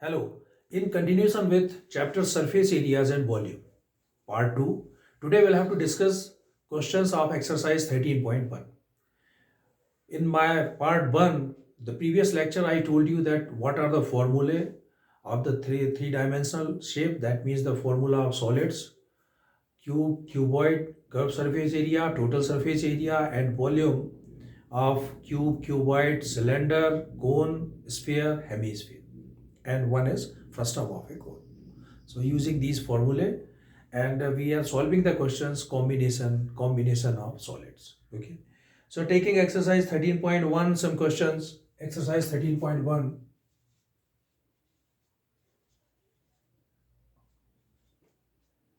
Hello. In continuation with chapter surface areas and volume, part 2, today we'll have to discuss questions of exercise 13.1. In my part 1, the previous lecture I told you that what are the formulae of the three-dimensional shape, that means the formula of solids, cube, cuboid, curved surface area, total surface area and volume of cube, cuboid, cylinder, cone, sphere, hemisphere, and one is frustum of a cone. So using these formulae, and we are solving the questions combination of solids. Okay. So taking exercise 13.1, some questions. Exercise 13.1.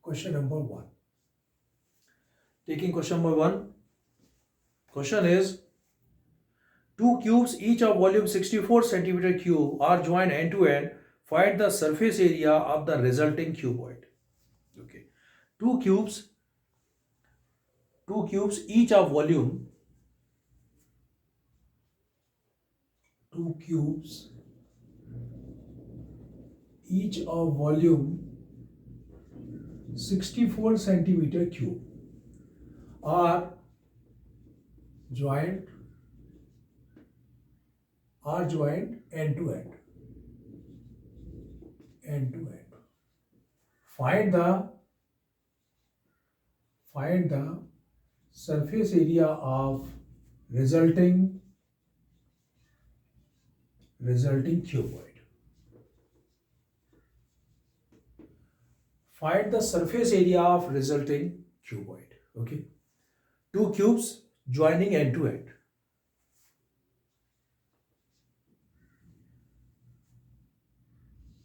Question number 1. Taking question number 1. Question is, two cubes each of volume 64 centimeter cube are joined end to end. Find the surface area of the resulting cuboid. Okay. Two cubes each of volume, two cubes each of volume 64 centimeter cube are joined end to end. Find the surface area of resulting cuboid. Find the surface area of resulting cuboid. Okay. Two cubes joining end to end.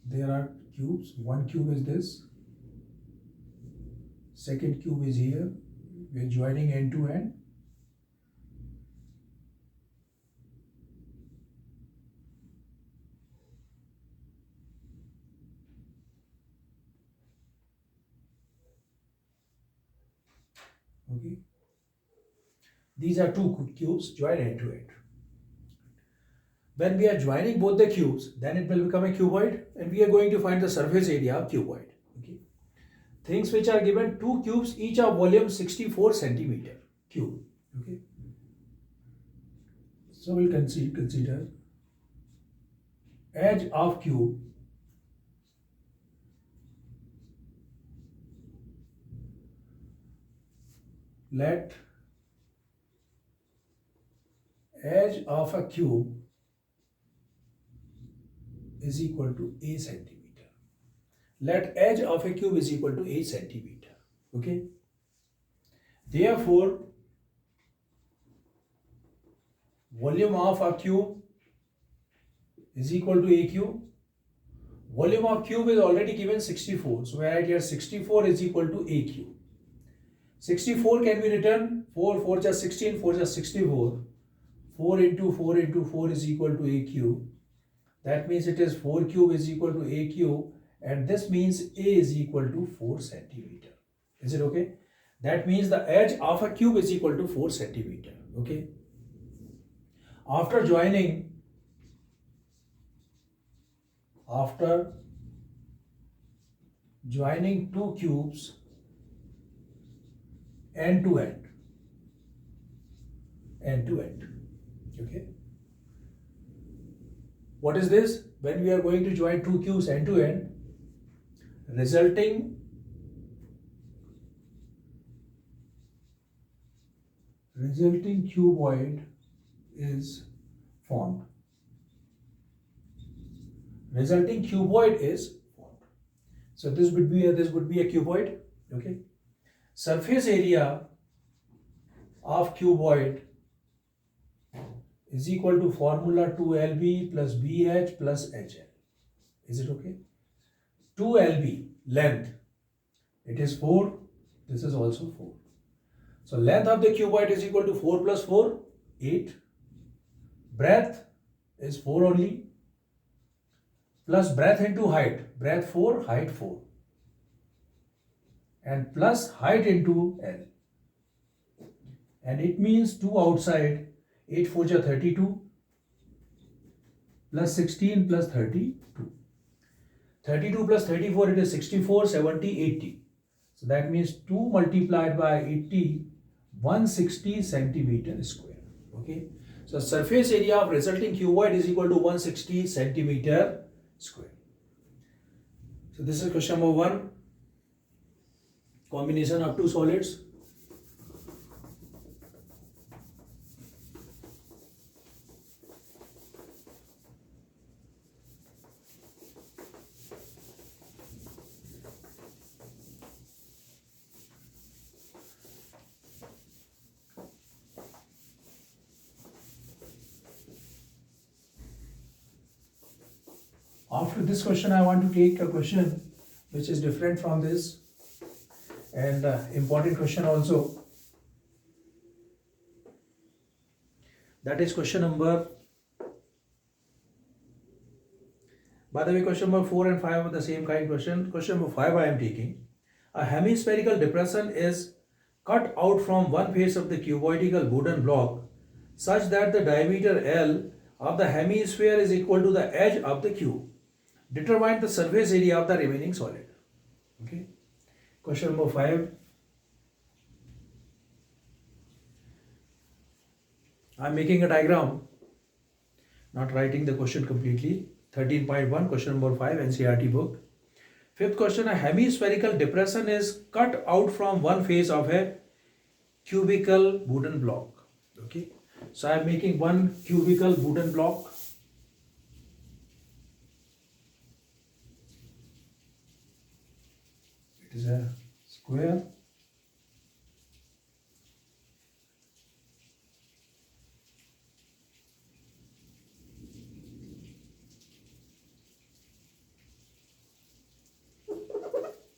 There are cubes. One cube is this. Second cube is here. We are joining end to end. Okay. These are two cubes joined end to end. When we are joining both the cubes, then it will become a cuboid, and we are going to find the surface area of cuboid. Okay. Things which are given, two cubes each of volume 64 centimeter cube. Okay. So we'll consider edge of cube let edge of a cube is equal to a centimeter. Let edge of a cube is equal to a centimeter. Okay. Therefore, volume of a cube is equal to a cube. Volume of cube is already given 64. So I write here 64 is equal to a cube. 64 can be written 4 just 16, 4 just 64. 4 into 4 into 4 is equal to a cube. That means it is 4 cube is equal to a cube, and this means a is equal to 4 centimeter. Is it okay? That means the edge of a cube is equal to 4 centimeter. Okay. After joining two cubes end to end. Okay. What is this? When we are going to join two cubes end to end, resulting cuboid is formed. Resulting cuboid is formed. So this would be a cuboid. Okay. Surface area of cuboid is equal to formula 2lb plus bh plus hl. Is it okay? 2lb length, it is 4. This is also 4. So length of the cuboid is equal to 4 plus 4, 8. Breadth is 4 only. Plus breadth into height. Breadth 4, height 4. And plus height into L. And it means 2 outside. 8 4 is 32. Plus 16 plus 32. 32 plus 34, it is 64, 70, 80. So that means 2 multiplied by 80, 160 centimeter square. Okay. So surface area of resulting cuboid is equal to 160 centimeter square. So this is question number 1. Combination of two solids. After this question, I want to take a question which is different from this and important question also. That is question number, by the way, question number 4 and 5 are the same kind question. Question number 5 I am taking. A hemispherical depression is cut out from one face of the cuboidal wooden block such that the diameter L of the hemisphere is equal to the edge of the cube. Determine the surface area of the remaining solid. Okay. Question number 5. I am making a diagram, not writing the question completely. 13.1, question number 5, NCERT book. Fifth question, a hemispherical depression is cut out from one face of a cubical wooden block. Okay. So I am making one cubical wooden block. It is a square.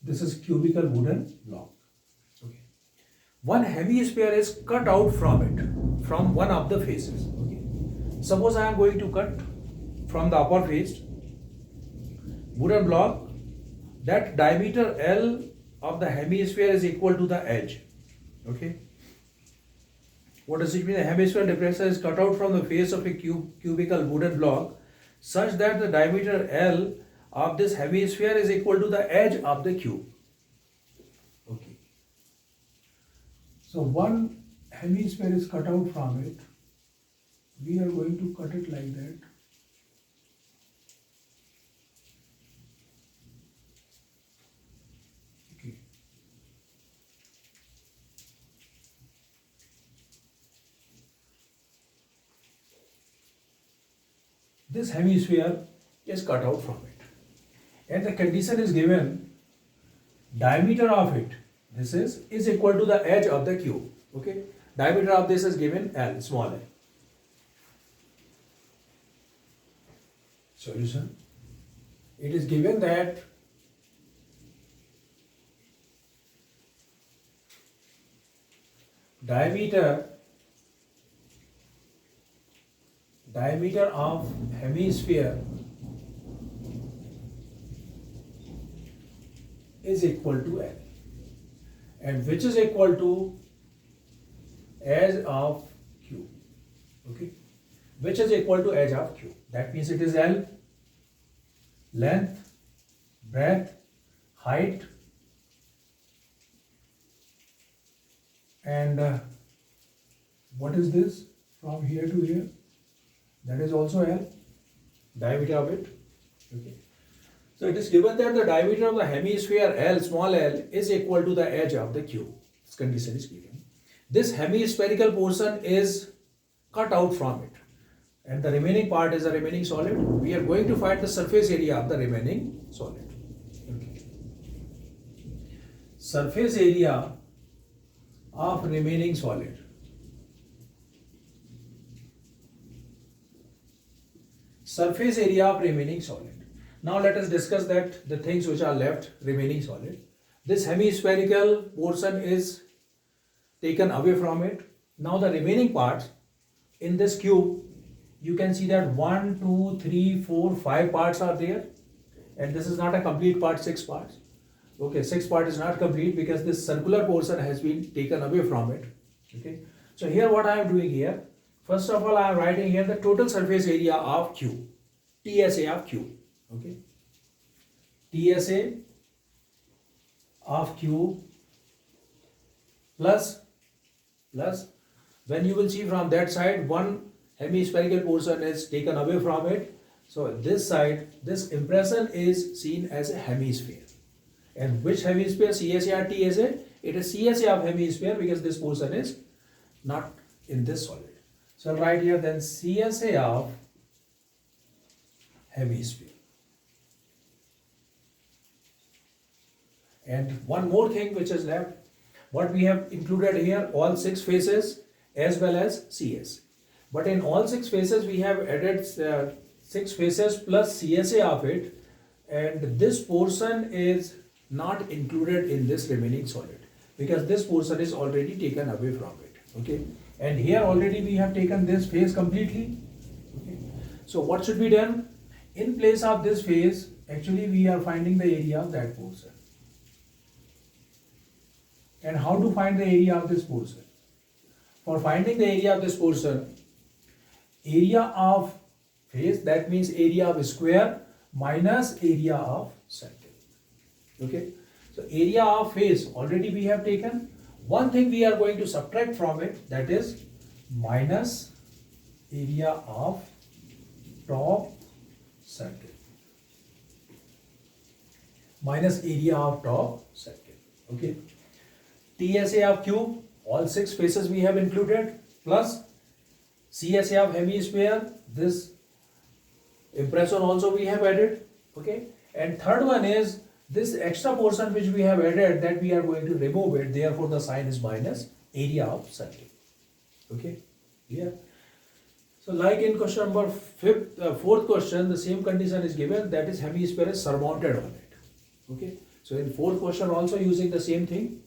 This is cubical wooden block. Okay. One hemisphere is cut out from it, from one of the faces. Okay. Suppose I am going to cut from the upper face wooden block. That diameter L of the hemisphere is equal to the edge. Okay. What does it mean? The hemisphere depression is cut out from the face of a cubical wooden block such that the diameter L of this hemisphere is equal to the edge of the cube. Okay. So one hemisphere is cut out from it. We are going to cut it like that. Okay. This hemisphere is cut out from it. And the condition is given, diameter of it, this is equal to the edge of the cube. Okay. Diameter of this is given L, small l. Solution. It is given that diameter of hemisphere is equal to L, and which is equal to edge of cube. Okay, which is equal to edge of cube. That means it is L, length, breadth, height, and what is this from here to here? That is also L, diameter of it. Okay. So it is given that the diameter of the hemisphere L, small l, is equal to the edge of the cube. This condition is given. This hemispherical portion is cut out from it, and the remaining part is the remaining solid. We are going to find the surface area of the remaining solid. Okay. Surface area of remaining solid. Surface area of remaining solid. Now let us discuss that the things which are left remaining solid. This hemispherical portion is taken away from it. Now the remaining parts in this cube, you can see that 1, 2, 3, 4, 5 parts are there, and this is not a complete part, 6 parts. Okay, 6 part is not complete because this circular portion has been taken away from it. Okay, so here what I am doing here, first of all I am writing here the total surface area of cube, TSA of cube. Okay, TSA of cube plus when you will see from that side one hemispherical portion is taken away from it. So this side, this impression is seen as a hemisphere. And which hemisphere? CSA or TSA? It is CSA of hemisphere because this portion is not in this solid. So I'll write here then CSA of hemisphere. And one more thing which is left, what we have included here, all 6 faces as well as CS. But in all 6 faces we have added 6 faces plus CSA of it, and this portion is not included in this remaining solid because this portion is already taken away from it. Okay, and here already we have taken this face completely. Okay, so what should be done? In place of this face, actually we are finding the area of that portion. And how to find the area of this portion? For finding the area of this portion, area of face, that means area of square minus area of circle. Okay, so area of face already we have taken. One thing we are going to subtract from it, that is minus area of top circle. Minus area of top circle. Okay, TSA of cube, all 6 faces we have included, plus CSA of hemisphere, this impression also we have added. Okay, and third one is this extra portion which we have added, that we are going to remove it, therefore the sign is minus area of circle. Okay, clear? So like in question number 4th question, the same condition is given, that is hemisphere is surmounted on it. Okay, so in 4th question also using the same thing,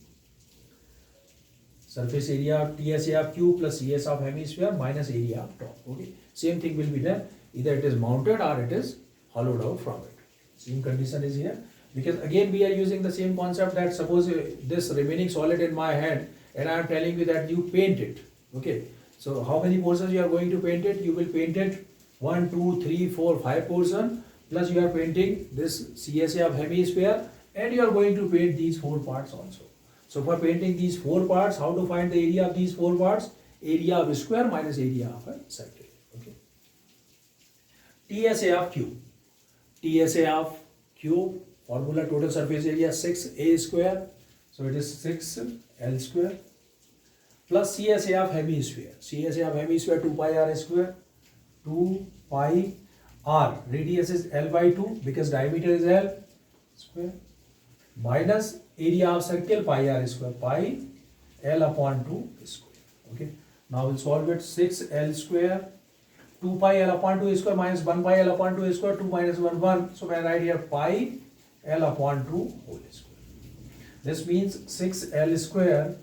surface area of TSA of cube plus CS of hemisphere minus area of top. Okay, same thing will be done, either it is mounted or it is hollowed out from it. Same condition is here, because again we are using the same concept, that suppose this remaining solid in my hand and I am telling you that you paint it. Okay, so how many portions you are going to paint it? You will paint it 1, 2, 3, 4, 5 portions, plus you are painting this CSA of hemisphere, and you are going to paint these 4 parts also. So for painting these 4 parts, how to find the area of these 4 parts? Area of square minus area of a circle. Okay, TSA of cube. TSA of cube, formula total surface area 6a square, so it is 6l square, plus CSA of hemisphere. CSA of hemisphere 2 pi r square, 2 pi r, radius is l by 2 because diameter is l square, minus area of circle pi r square, pi l upon 2 square. Okay, now we'll solve it. 6l square, 2 pi l upon 2 square minus 1 pi l upon 2 square, 2 minus 1, 1. So I write here pi l upon 2 whole square. This means 6l square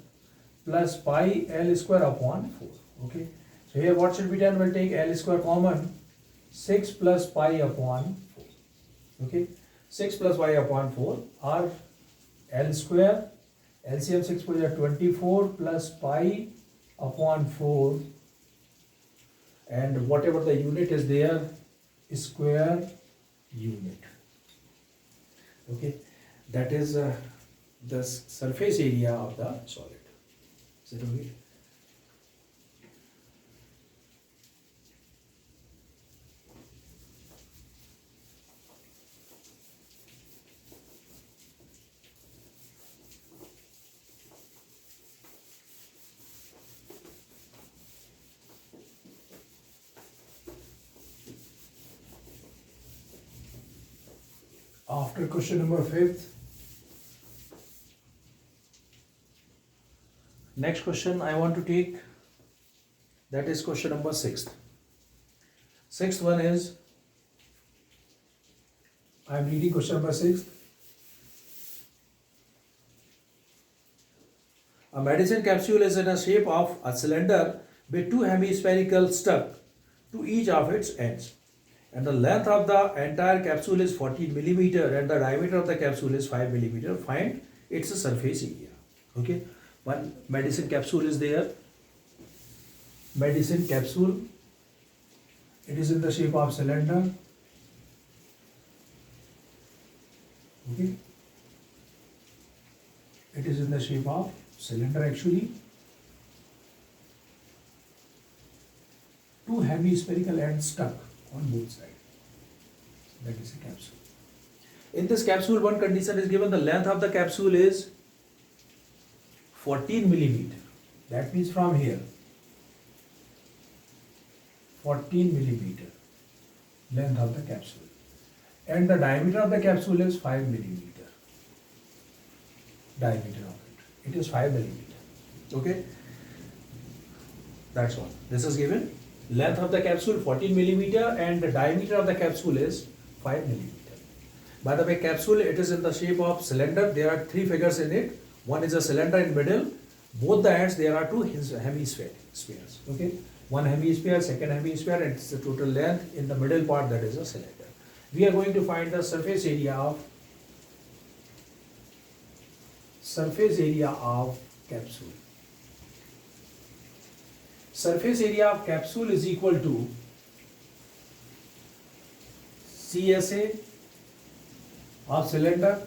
plus pi l square upon 4. Okay, so here what should be done? We'll take l square common, 6 plus pi upon 4. Okay, 6 plus pi upon 4 or l square, LCM 6 4 is 24 plus pi upon 4, and whatever the unit is there, square unit. Okay, that is the surface area of the solid. Is it okay? After question number 5th, next question I want to take, that is question number 6th. 6th one is, I am reading question number 6. A medicine capsule is in a shape of a cylinder with 2 hemispherical stuck to each of its ends, and the length of the entire capsule is 14 millimeter and the diameter of the capsule is 5 millimeter. Find its surface area. Okay, one medicine capsule is there. Medicine capsule, it is in the shape of cylinder Okay, it is in the shape of cylinder actually. Two hemispherical ends stuck on both sides. That is a capsule. In this capsule, one condition is given: the length of the capsule is 14 millimeter. That means from here, 14 millimeter length of the capsule, and the diameter of the capsule is 5 millimeter. Diameter of it. It is 5 millimeter. Okay. That's all. This is given. Length of the capsule 14 millimeter and the diameter of the capsule is 5 millimeter. By the way, capsule, it is in the shape of cylinder. There are three figures in it. One is a cylinder in middle. Both the ends, there are two hemispheres. Okay. One hemisphere, second hemisphere, and it's the total length. In the middle part, that is a cylinder. We are going to find the surface area of capsule. Surface area of capsule is equal to CSA of cylinder.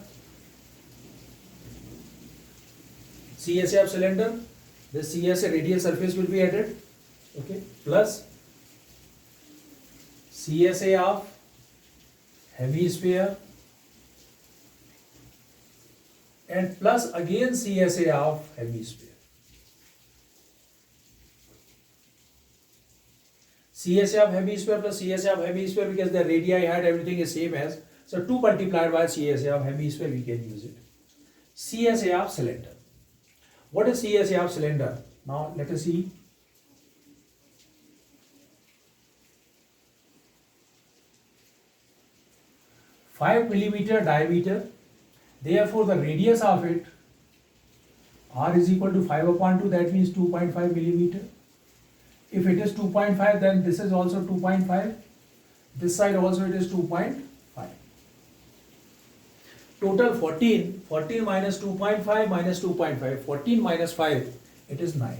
CSA of cylinder, the CSA radial surface will be added, okay, plus CSA of hemisphere and plus again CSA of hemisphere. CSA of hemisphere plus CSA of hemisphere, because the radii height everything is same as, so 2 multiplied by CSA of hemisphere we can use it. CSA of cylinder. What is CSA of cylinder? Now let us see. Five millimeter diameter. Therefore, the radius of it, r is equal to 5 upon 2. That means 2.5 millimeter. If it is 2.5, then this is also 2.5. This side also it is 2.5. Total 14. 14 minus 2.5 minus 2.5. 14 minus 5, it is 9.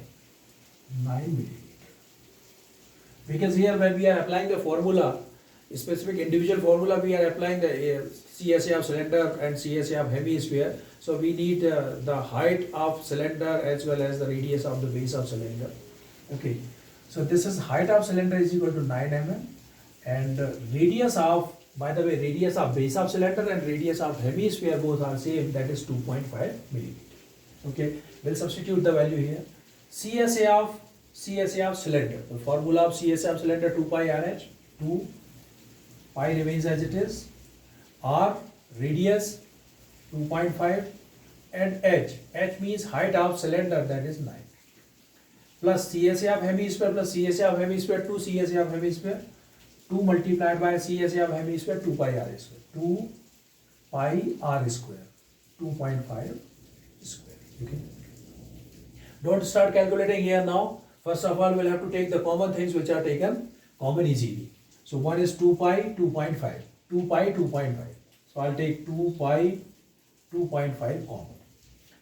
9 millimeter. Because here when we are applying the formula, specific individual formula, we are applying the CSA of cylinder and CSA of hemisphere. So we need the height of cylinder as well as the radius of the base of cylinder. Okay. So this is height of cylinder is equal to 9 mm, and radius of, by the way, radius of base of cylinder and radius of hemisphere both are same, that is 2.5 millimeter. Okay. We'll substitute the value here. CSA of cylinder. The formula of CSA of cylinder 2 pi RH. 2 pi remains as it is. R radius 2.5 and H. H means height of cylinder, that is 9. Plus CSA of hemisphere plus CSA of hemisphere 2 CSA of hemisphere. 2 multiplied by CSA of hemisphere 2 pi r square. 2 pi r square. 2.5 square. Okay. Don't start calculating here now. First of all, we'll have to take the common things which are taken common easily. So one is 2 pi 2.5. 2 pi 2.5. So I'll take 2 pi 2.5 common.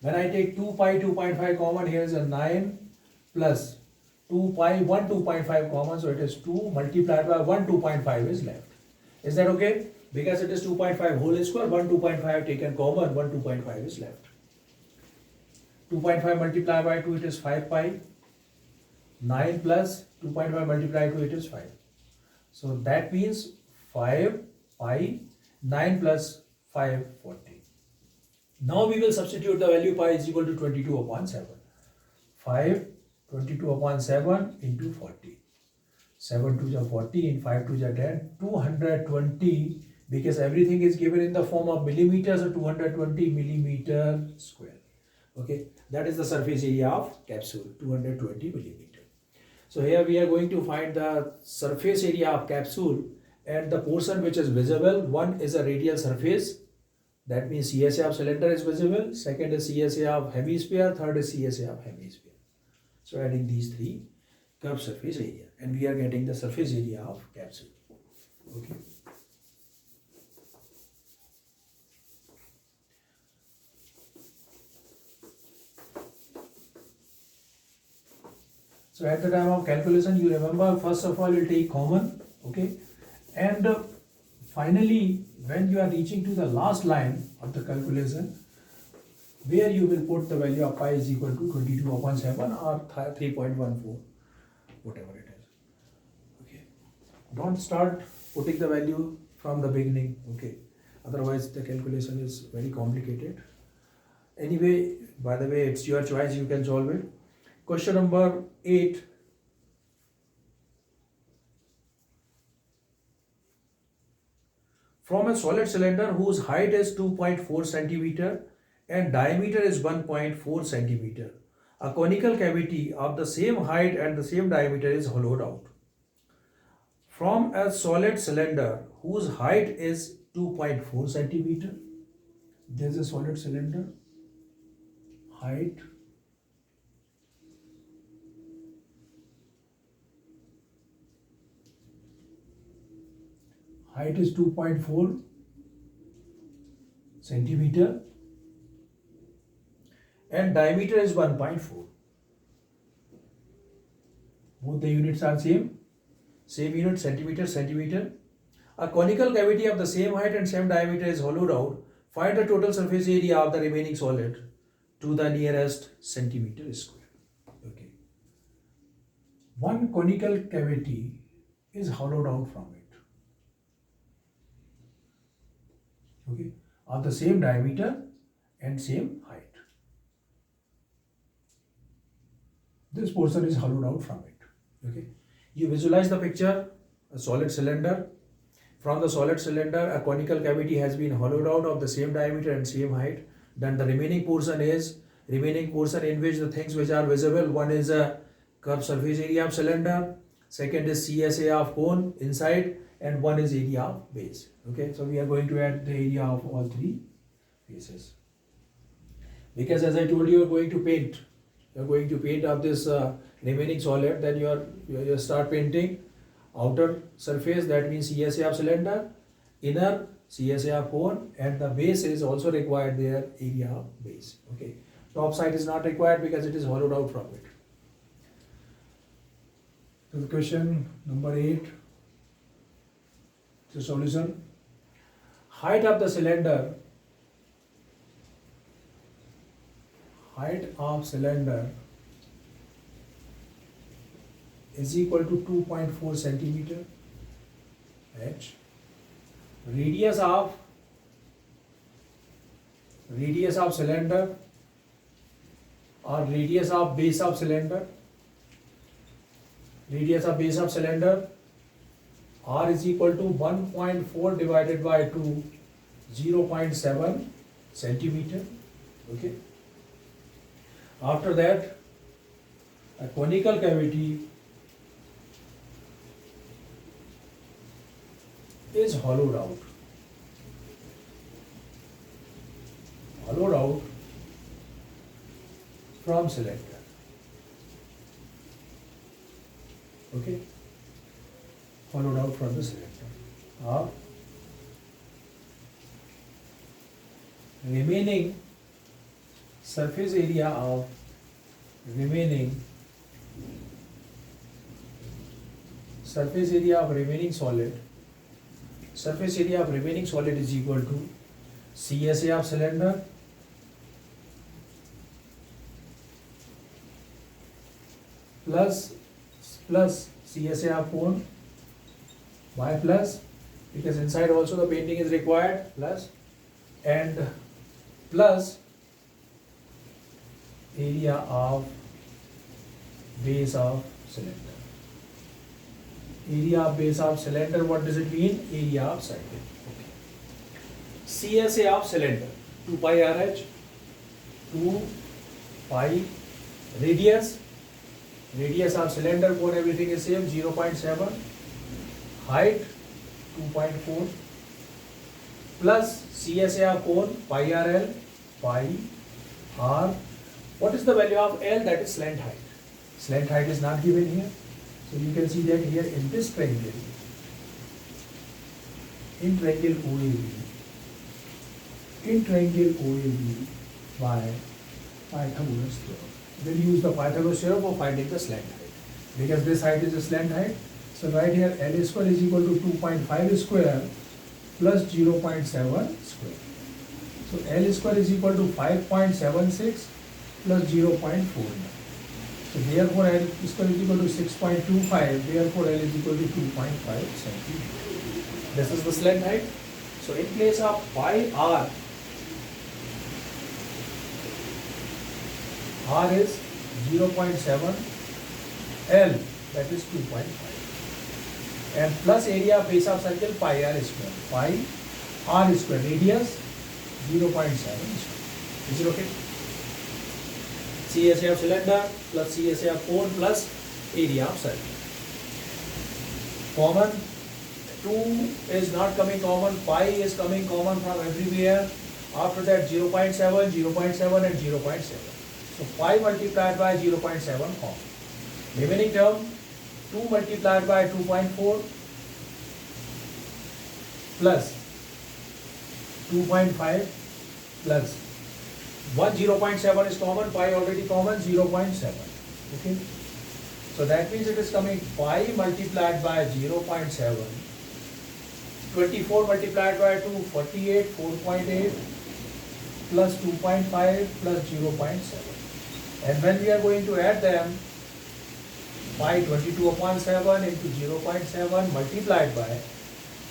When I take 2 pi 2.5 common, here is a 9 plus 2 pi 1 2.5 common, so it is 2 multiplied by 1 2.5 is left. Is that okay? Because it is 2.5 whole square, 1 2.5 taken common, 1 2.5 is left. 2.5 multiplied by 2, it is 5 pi. 9 plus 2.5 multiplied by 2, it is 5. So that means 5 pi, 9 plus 5, 40. Now we will substitute the value pi is equal to 22 upon 7. 5 22 upon 7 into 40. 7 2 is 40, and 5 2 is 10. 220, because everything is given in the form of millimeters, so 220 millimeter square. Okay, that is the surface area of capsule, 220 millimeter. So here we are going to find the surface area of capsule, and the portion which is visible, one is a radial surface. That means CSA of cylinder is visible. Second is CSA of hemisphere. Third is CSA of hemisphere. So adding these three, curved surface area, and we are getting the surface area of capsule. Okay. So at the time of calculation, you remember, first of all, we'll take common, okay, and finally when you are reaching to the last line of the calculation, where you will put the value of pi is equal to 22 upon 7 or 3.14, whatever it is. Okay. Don't start putting the value from the beginning. Okay. Otherwise, the calculation is very complicated. Anyway, by the way, it's your choice. You can solve it. Question number 8. From a solid cylinder whose height is 2.4 centimeter and diameter is 1.4 centimeter, a conical cavity of the same height and the same diameter is hollowed out. From a solid cylinder whose height is 2.4 centimeter, there is a solid cylinder, height is 2.4 centimeter and diameter is 1.4. Both the units are same unit, centimeter. A conical cavity of the same height and same diameter is hollowed out. Find the total surface area of the remaining solid to the nearest centimeter square. Okay. One conical cavity is hollowed out from it. Okay, of the same diameter and same height. This portion is hollowed out from it. Okay, you visualize the picture, a solid cylinder. From the solid cylinder, a conical cavity has been hollowed out of the same diameter and same height. Then the remaining portion in which the things which are visible. One is a curved surface area of cylinder. Second is CSA of cone inside, and one is area of base. Okay, so we are going to add the area of all three faces. Because as I told you, you are going to paint. You are going to paint up this remaining solid. Then you start painting outer surface. That means CSA of cylinder, inner CSA of cone, and the base is also required there. Area of base. Okay, top side is not required because it is hollowed out from it. So the question number 8. The solution: height of cylinder is equal to 2.4 centimeter h. Radius of cylinder or radius of base of cylinder. R is equal to 1.4 divided by 2, 0.7 centimeter. Okay. After that, a conical cavity is hollowed out. From cylinder. Okay. Hollowed out from the cylinder. Remaining surface area of remaining solid. Surface area of remaining solid is equal to CSA of cylinder plus CSA of cone by plus, because inside also the painting is required, plus, and plus area of base of cylinder. Area of base of cylinder, what does it mean? Area of circle. Okay. CSA of cylinder, 2 pi RH, 2 pi radius of cylinder, cone, everything is same, 0.7, height 2.4 plus CSA of cone, pi RL, pi R. What is the value of L? That is slant height. Slant height is not given here. So you can see that here in this triangle, in triangle OAB by Pythagoras theorem. We'll use the Pythagoras theorem for finding the slant height. Because this height is a slant height. So right here L square is equal to 2.5 square plus 0.7 square. So L square is equal to 5.76 plus 0.49. So therefore L square is equal to 6.25. Therefore L is equal to 2.5 centimeter. This is the slant height. So in place of pi r, r is 0.7, L that is 2.5. And plus area of base of circle pi r square. Pi r square, radius 0.7 square. Is it okay? CSA of cylinder plus CSA of cone plus area of circle. Common, 2 is not coming common, pi is coming common from everywhere. After that 0.7, 0.7 and 0.7. So pi multiplied by 0.7 common. Remaining term 2 multiplied by 2.4 plus 2.5 plus 1 0.7 is common, pi already common, 0.7. Okay. So that means it is coming pi multiplied by 0.7. 24 multiplied by 2, 48, 4.8 plus 2.5 plus 0.7. And when we are going to add them, pi 22 upon 7 into 0.7 multiplied by,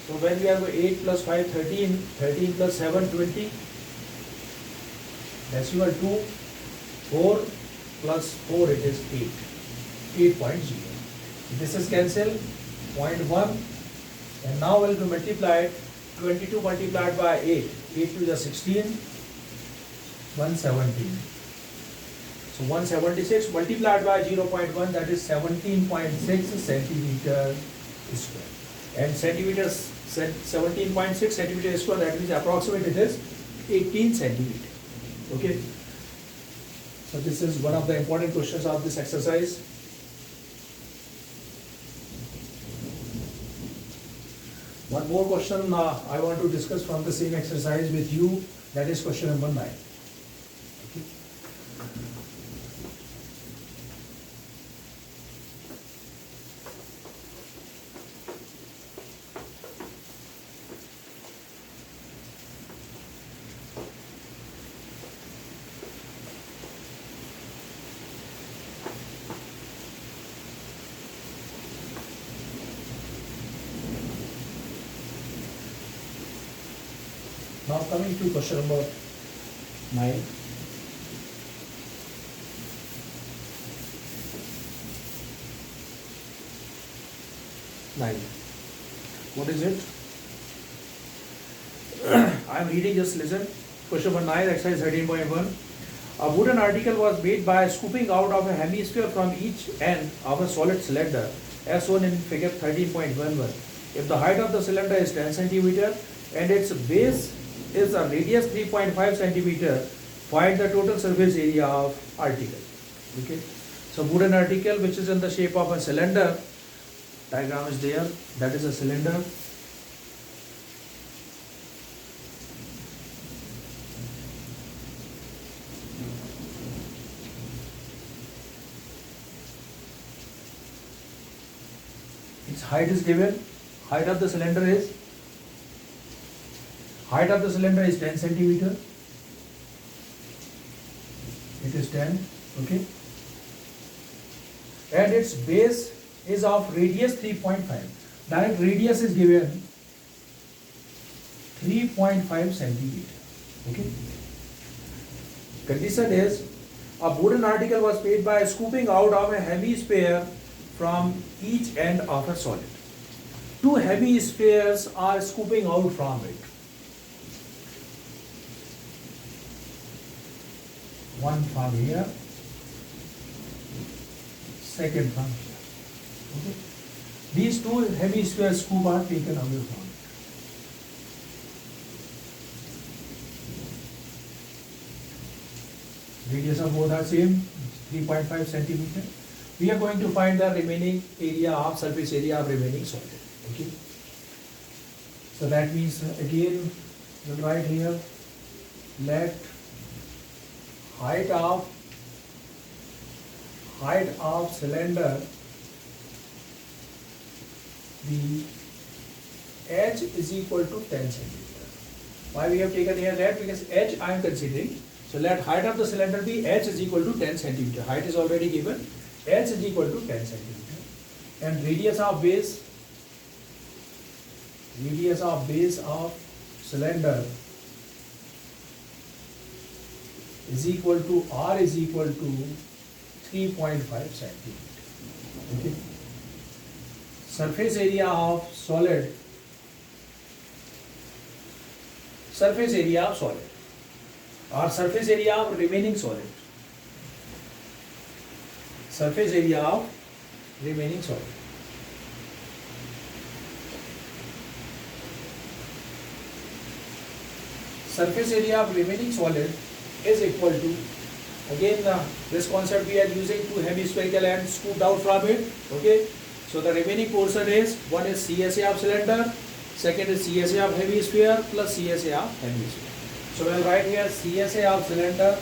so when we have 8 plus 5, 13, 13 plus 7, 20, decimal 2, 4 plus 4 it is 8, 8.0. This is cancelled, 0.1, and now we'll be multiplied, 22 multiplied by 8, 8 to the 16, 117. So 176 multiplied by 0.1, that is 17.6 centimeter square. And centimeters, 17.6 centimeter square, that means approximate it is 18 centimeter. Okay. So this is one of the important questions of this exercise. One more question I want to discuss from the same exercise with you, that is question number 9. Okay. Now coming to question number 9. What is it? I am reading, just listen. Question number 9, exercise 13.1. A wooden article was made by scooping out of a hemisphere from each end of a solid cylinder, as shown in figure 13.11. If the height of the cylinder is 10 centimeter and its base is a radius 3.5 centimeter, find the total surface area of article. Okay. So wooden article which is in the shape of a cylinder, diagram is there, that is a cylinder. Its height is given, height of the cylinder is 10 centimeter. It is 10, okay. And its base is of radius 3.5. Direct radius is given 3.5 centimeter, okay. Condition is a wooden article was made by scooping out of a hemisphere from each end of a solid. Two hemispheres are scooping out from it. One from here, second from here. Okay. These two hemisphere scoop are taken away from it. Radius of both are same, 3.5 centimeter. We are going to find the remaining area of surface area of remaining solid. Okay. So that means again we'll write here, let height of cylinder be h is equal to 10 centimeter. Why we have taken here let? Because h I am considering. So let height of the cylinder be h is equal to 10 centimeter. Height is already given. H is equal to 10 centimeter. And radius of base of cylinder is equal to R is equal to 3.5 centimeter. Okay. Surface area of solid or surface area of remaining solid. Surface area of remaining solid. Surface area of remaining solid is equal to, again this concept we are using two hemispherical ends scooped out from it. Okay, so the remaining portion is, one is CSA of cylinder, second is CSA of hemisphere plus CSA of hemisphere. So we'll write here CSA of cylinder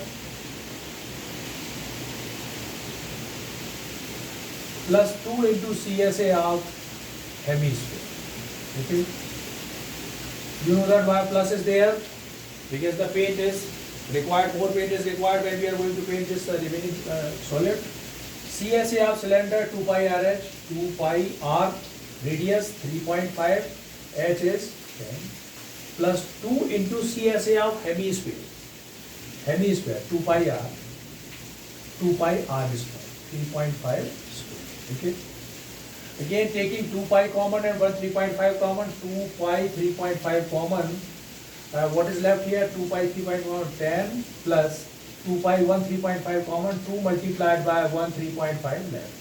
plus 2 into CSA of hemisphere. Okay, you know that why plus is there? Because the paint is required, more paint is required when we are going to paint this remaining solid. CSA of cylinder 2 pi RH, 2 pi R, radius 3.5, H is 10, plus 2 into CSA of hemisphere, 2 pi R square, 3.5 square. Okay. Again taking 2 pi common and 1 3.5 common, 2 pi 3.5 common. What is left here? 2 pi 3.5 10 plus 2 pi 1 3.5 common, 2 multiplied by 1 3.5 left.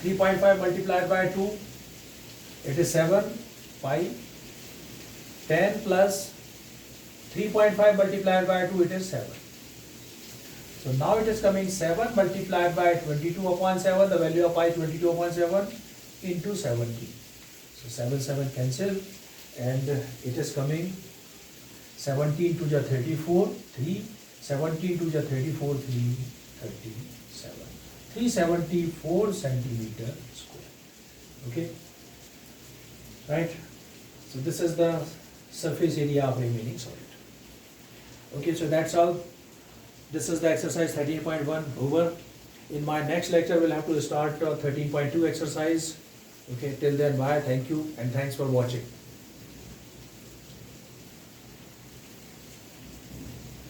3.5 multiplied by 2, it is 7 pi. 10 plus 3.5 multiplied by 2, it is 7. So now it is coming 7 multiplied by 22 upon 7, the value of pi 22 upon 7 into 70. So 7 cancel. And it is coming 17 to the 34, 3, 17 to the 34, 3, 37. 374 centimeter square. Okay. Right. So this is the surface area of remaining solid. Okay, so that's all. This is the exercise 13.1 over. In my next lecture, we'll have to start 13.2 exercise. Okay, till then, bye, thank you, and thanks for watching.